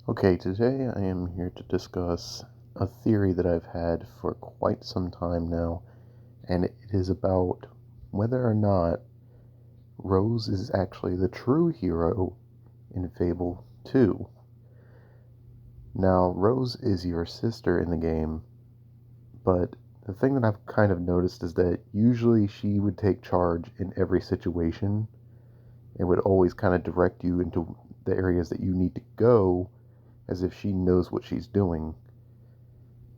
Okay, today I am here to discuss a theory that I've had for quite some time now, and it is about whether or not Rose is actually the true hero in Fable 2. Now, Rose is your sister in the game, but the thing that I've kind of noticed is that usually she would take charge in every situation and would always kind of direct you into the areas that you need to go as if she knows what she's doing.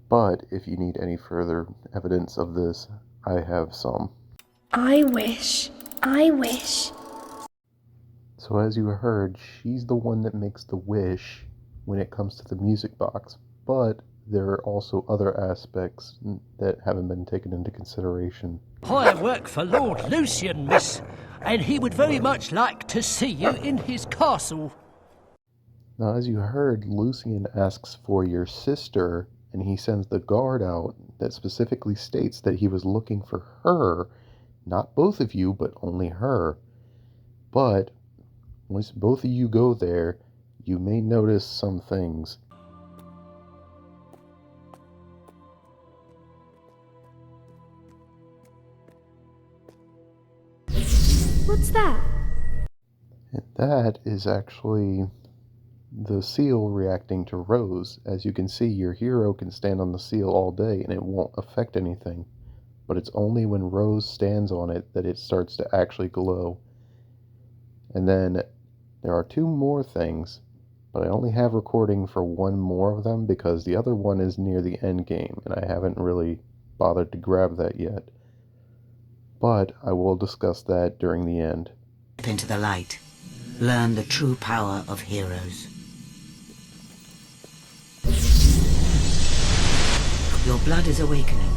But if you need any further evidence of this, I have some. I wish. So, as you heard, she's the one that makes the wish when it comes to the music box, but there are also other aspects that haven't been taken into consideration. I work for Lord Lucian, miss, and he would very much like to see you in his castle. Now, as you heard, Lucian asks for your sister, and he sends the guard out that specifically states that he was looking for her, not both of you, but only her. But once both of you go there, you may notice some things. What's that? And that is actually the seal reacting to Rose. As you can see, your hero can stand on the seal all day and it won't affect anything. But it's only when Rose stands on it that it starts to actually glow. And then there are two more things, but I only have recording for one more of them because the other one is near the end game and I haven't really bothered to grab that yet. But I will discuss that during the end. Step into the light. Learn the true power of heroes. Your blood is awakening.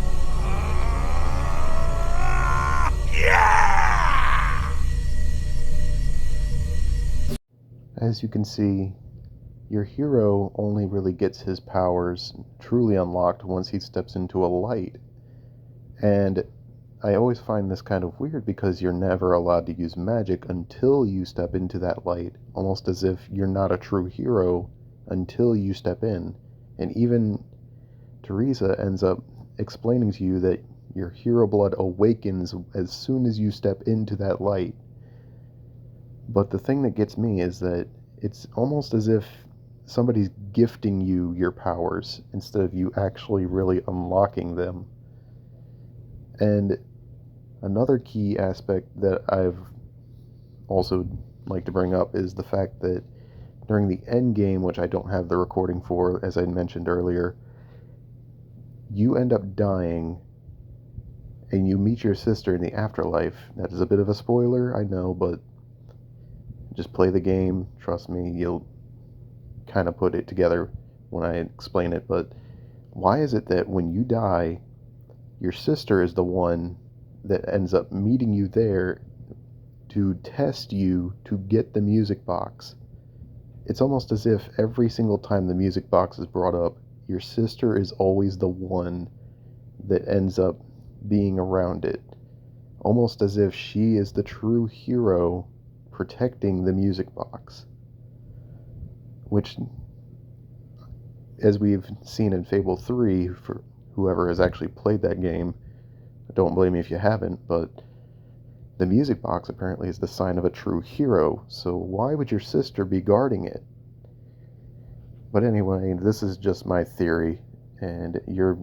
As you can see, your hero only really gets his powers truly unlocked once he steps into a light. And I always find this kind of weird because you're never allowed to use magic until you step into that light, almost as if you're not a true hero until you step in. And even Teresa ends up explaining to you that your hero blood awakens as soon as you step into that light. But the thing that gets me is that it's almost as if somebody's gifting you your powers instead of you actually really unlocking them. And another key aspect that I've also like to bring up is the fact that during the end game, which I don't have the recording for, as I mentioned earlier, you end up dying and you meet your sister in the afterlife. That is a bit of a spoiler, I know, but just play the game. Trust me, you'll kind of put it together when I explain it. But why is it that when you die, your sister is the one that ends up meeting you there to test you to get the music box? It's almost as if every single time the music box is brought up, your sister is always the one that ends up being around it. Almost as if she is the true hero protecting the music box. Which, as we've seen in Fable 3, for whoever has actually played that game, don't blame me if you haven't, but the music box apparently is the sign of a true hero, so why would your sister be guarding it? But anyway, this is just my theory, and you're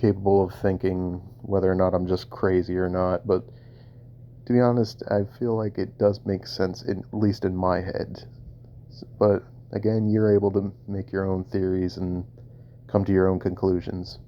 capable of thinking whether or not I'm just crazy or not, but to be honest, I feel like it does make sense, at least in my head. But again, you're able to make your own theories and come to your own conclusions.